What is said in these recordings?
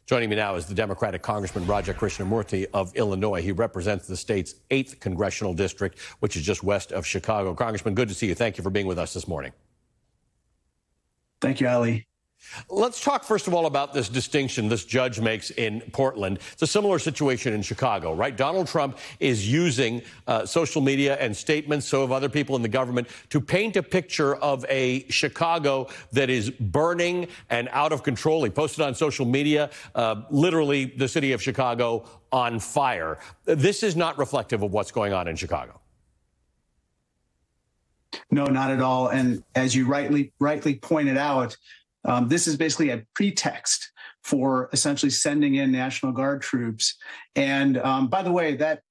Joining me now is the Democratic Congressman Krishnamoorthi of Illinois. He represents the state's 8th congressional district, which is just west of Chicago. Congressman, good to see you. Thank you for being with us this morning. Thank you, Ali. Let's talk, first of all, about this distinction this judge makes in Portland. It's a similar situation in Chicago, right? Donald Trump is using social media and statements, so have other people in the government, to paint a picture of a Chicago that is burning and out of control. He posted on social media, literally the city of Chicago on fire. This is not reflective of what's going on in Chicago. No, not at all. And as you rightly pointed out, this is basically a pretext for essentially sending in National Guard troops. And by the way, that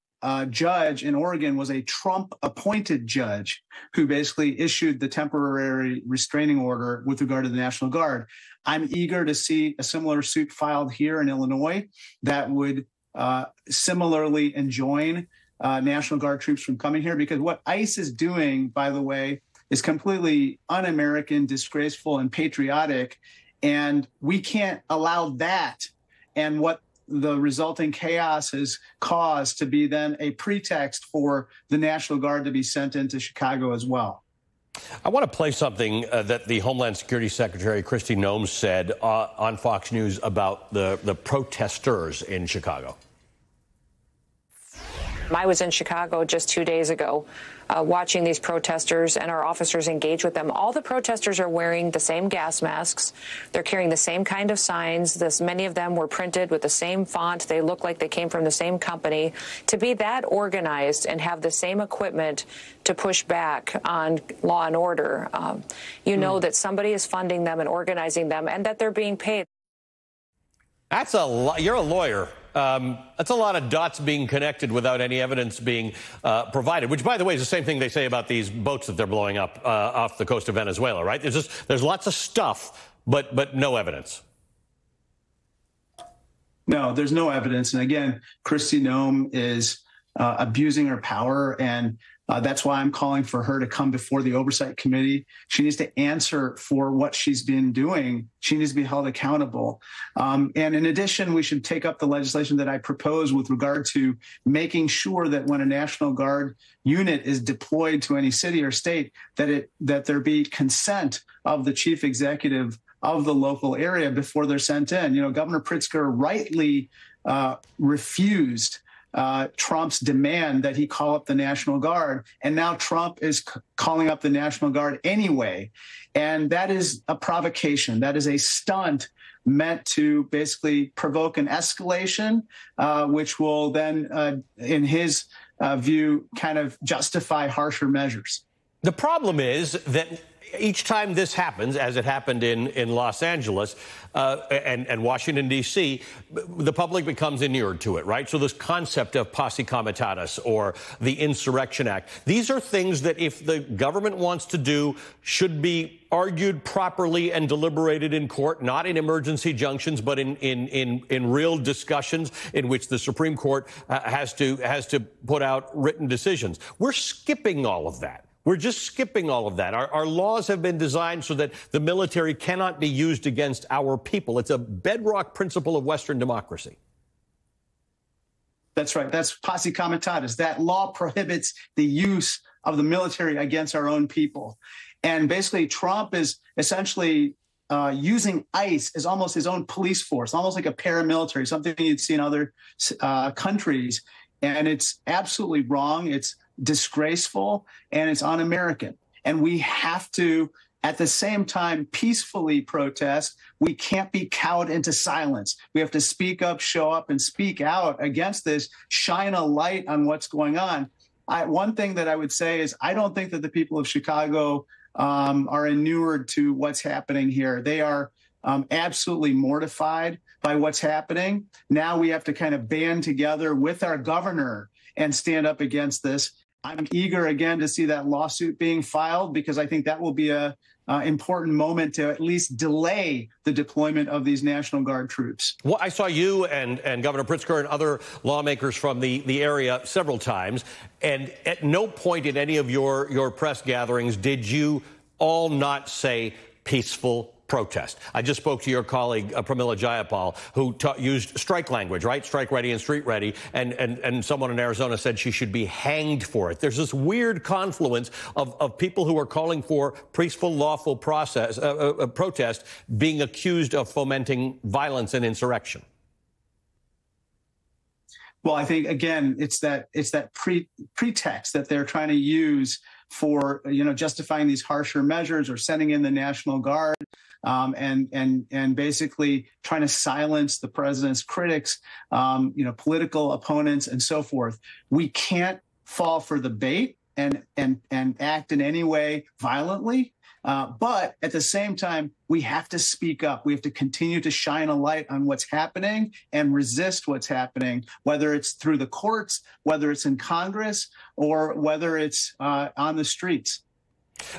judge in Oregon was a Trump-appointed judge who basically issued the temporary restraining order with regard to the National Guard. I'm eager to see a similar suit filed here in Illinois that would similarly enjoin National Guard troops from coming here, because what ICE is doing, by the way, is completely un-American, disgraceful, and patriotic, and we can't allow that and what the resulting chaos has caused to be then a pretext for the National Guard to be sent into Chicago as well. I want to play something that the Homeland Security Secretary, Noem, said on Fox News about the protesters in Chicago. I was in Chicago just 2 days ago watching these protesters and our officers engage with them. All the protesters are wearing the same gas masks. They're carrying the same kind of signs. Many of them were printed with the same font. They look like they came from the same company. To be that organized and have the same equipment to push back on law and order, you know that somebody is funding them and organizing them and that they're being paid. That's a lot. You're a lawyer. That's a lot of dots being connected without any evidence being provided, which, by the way, is the same thing they say about these boats that they're blowing up off the coast of Venezuela, right? There's lots of stuff, but no evidence. No, there's no evidence. And again, Noem is abusing her power, and that's why I'm calling for her to come before the Oversight Committee. She needs to answer for what she's been doing. She needs to be held accountable. And in addition, we should take up the legislation that I propose with regard to making sure that when a National Guard unit is deployed to any city or state, that there be consent of the chief executive of the local area before they're sent in. You know, Governor Pritzker rightly refused Trump's demand that he call up the National Guard. And now Trump is calling up the National Guard anyway. And that is a provocation. That is a stunt meant to basically provoke an escalation, which will then, in his view, kind of justify harsher measures. The problem is that each time this happens, as it happened in Los Angeles and Washington, D.C., the public becomes inured to it, right? So this concept of posse comitatus or the Insurrection Act, these are things that if the government wants to do should be argued properly and deliberated in court, not in emergency junctions, but in real discussions in which the Supreme Court has to put out written decisions. We're skipping all of that. We're just skipping all of that. Our laws have been designed so that the military cannot be used against our people. It's a bedrock principle of Western democracy. That's right. That's posse comitatus. That law prohibits the use of the military against our own people. And basically, Trump is essentially using ICE as almost his own police force, almost like a paramilitary, something you'd see in other countries. And it's absolutely wrong. It's disgraceful, and it's un-American. And we have to, at the same time, peacefully protest. We can't be cowed into silence. We have to speak up, show up, and speak out against this, shine a light on what's going on. One thing that I would say is I don't think that the people of Chicago are inured to what's happening here. They are absolutely mortified by what's happening. Now we have to kind of band together with our governor and stand up against this. I'm eager again to see that lawsuit being filed, because I think that will be a important moment to at least delay the deployment of these National Guard troops. Well, I saw you and Governor Pritzker and other lawmakers from the area several times, and at no point in any of your press gatherings did you all not say peaceful protest. I just spoke to your colleague, Pramila Jayapal, who used strike language, right? Strike ready and street ready. And someone in Arizona said she should be hanged for it. There's this weird confluence of people who are calling for peaceful, lawful protest being accused of fomenting violence and insurrection. Well, I think, again, it's that pretext that they're trying to use for, justifying these harsher measures or sending in the National Guard and basically trying to silence the president's critics, political opponents and so forth. We can't fall for the bait and act in any way violently. But at the same time, we have to speak up. We have to continue to shine a light on what's happening and resist what's happening, whether it's through the courts, whether it's in Congress, or whether it's on the streets.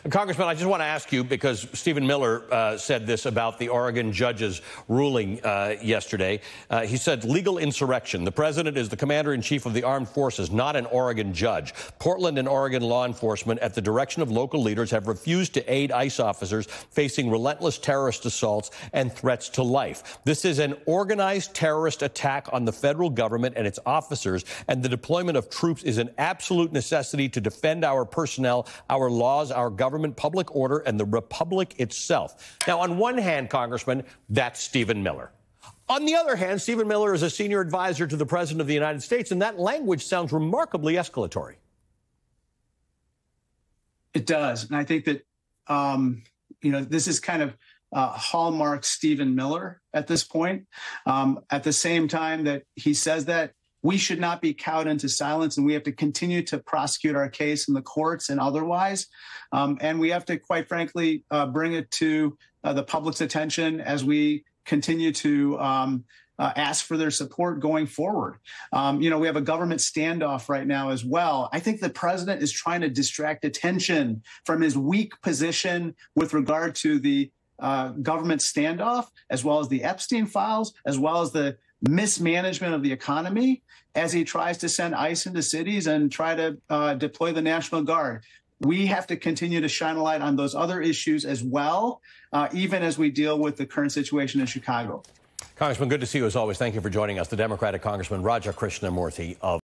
Congressman, I just want to ask you, because Stephen Miller said this about the Oregon judge's ruling yesterday. He said, legal insurrection. The president is the commander-in-chief of the armed forces, not an Oregon judge. Portland and Oregon law enforcement, at the direction of local leaders, have refused to aid ICE officers facing relentless terrorist assaults and threats to life. This is an organized terrorist attack on the federal government and its officers, and the deployment of troops is an absolute necessity to defend our personnel, our laws, our government, public order, and the republic itself. Now, on one hand, Congressman, that's Stephen Miller. On the other hand, Stephen Miller is a senior advisor to the President of the United States, and that language sounds remarkably escalatory. It does. And I think that, this is kind of hallmark Stephen Miller at this point. At the same time that he says that, we should not be cowed into silence, and we have to continue to prosecute our case in the courts and otherwise. And we have to, quite frankly, bring it to the public's attention as we continue to ask for their support going forward. We have a government standoff right now as well. I think the president is trying to distract attention from his weak position with regard to the government standoff, as well as the Epstein files, as well as the mismanagement of the economy, as he tries to send ICE into cities and try to deploy the National Guard. We have to continue to shine a light on those other issues as well, even as we deal with the current situation in Chicago. Congressman, good to see you as always. Thank you for joining us. The Democratic Congressman Raja Krishnamoorthi of